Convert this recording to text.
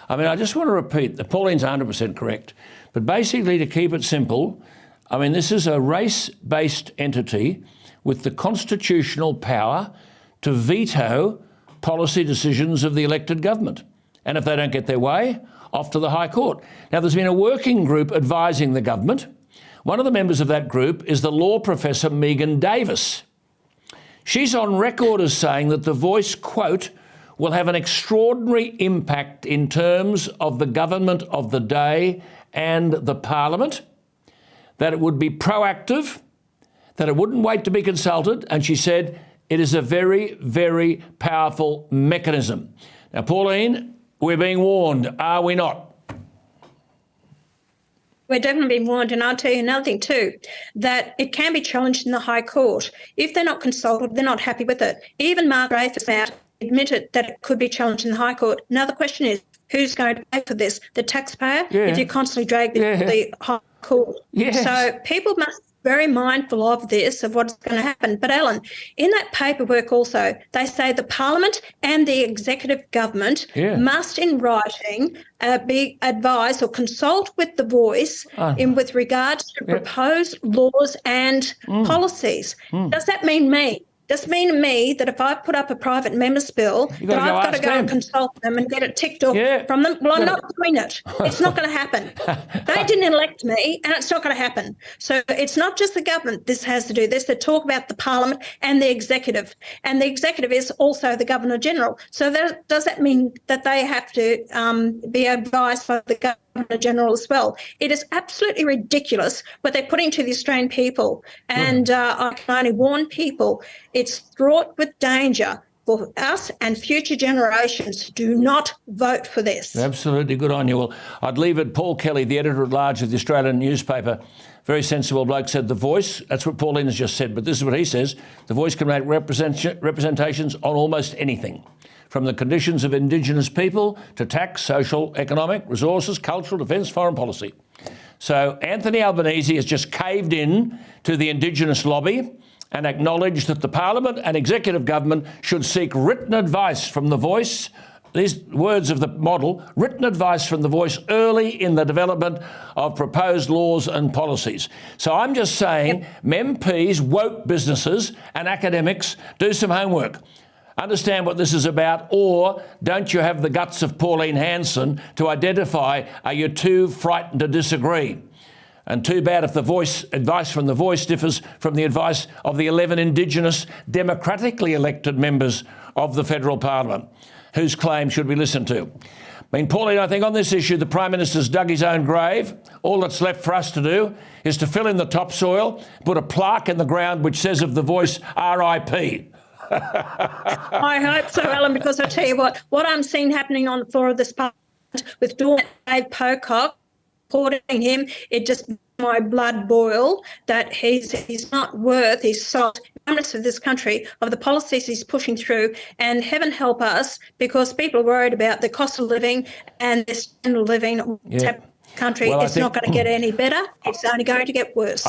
I mean, I just want to repeat that Pauline's 100% correct. But basically, to keep it simple, I mean, this is a race-based entity with the constitutional power to veto policy decisions of the elected government. And if they don't get their way, off to the High Court. Now, there's been a working group advising the government. One of the members of that group is the law professor Megan Davis. She's on record as saying that the Voice, quote, will have an extraordinary impact in terms of the government of the day and the parliament, that it would be proactive, that it wouldn't wait to be consulted, and she said it is a very, very powerful mechanism. Now, Pauline, we're being warned, are we not? We're definitely being warned, and I'll tell you another thing too, that it can be challenged in the High Court. If they're not consulted, they're not happy with it. Even Mark Dreyfus admitted that it could be challenged in the High Court. Now the question is, who's going to pay for this? The taxpayer? Yeah. If you constantly drag the High Court. Yes. So people must be very mindful of this, of what's going to happen. But Alan, in that paperwork also, they say the Parliament and the executive government must, in writing, be advised or consult with the Voice with regards to proposed laws and policies. Does that mean me? Does it mean to me that if I put up a private member's bill, that I've got to go and consult them and get it ticked off from them? Well, I'm not doing it. It's not going to happen. They didn't elect me, and it's not going to happen. So it's not just the government this has to do this. They talk about the Parliament and the executive, and the executive is also the Governor-General. So does that mean that they have to be advised by the Governor-General as well? It is absolutely ridiculous what they're putting to the Australian people. And I can only warn people, it's fraught with danger for us and future generations. Do not vote for this. Absolutely, good on you. Well, I'd leave it. Paul Kelly, the editor-at-large of the Australian newspaper, very sensible bloke, said the Voice, that's what Pauline has just said, but this is what he says, the Voice can make representations on almost anything, from the conditions of Indigenous people to tax, social, economic, resources, cultural, defence, foreign policy. So Anthony Albanese has just caved in to the Indigenous lobby and acknowledged that the Parliament and executive government should seek written advice from the Voice, these words of the model, written advice from the Voice early in the development of proposed laws and policies. So I'm just saying, MPs, woke businesses and academics, do some homework. Understand what this is about, or don't you have the guts of Pauline Hanson to identify, are you too frightened to disagree? And too bad if the advice from the Voice differs from the advice of the 11 Indigenous democratically elected members of the federal parliament, whose claim should be listened to. I mean, Pauline, I think on this issue, the Prime Minister's dug his own grave. All that's left for us to do is to fill in the topsoil, put a plaque in the ground which says of the Voice, RIP. I hope so, Alan, because I tell you what I'm seeing happening on the floor of this parliament with Dave Pocock, supporting him, it just makes my blood boil that he's not worth his salt of this country, of the policies he's pushing through, and heaven help us, because people are worried about the cost of living and the standard of living country. Well, it's not going to get any better. It's only going to get worse.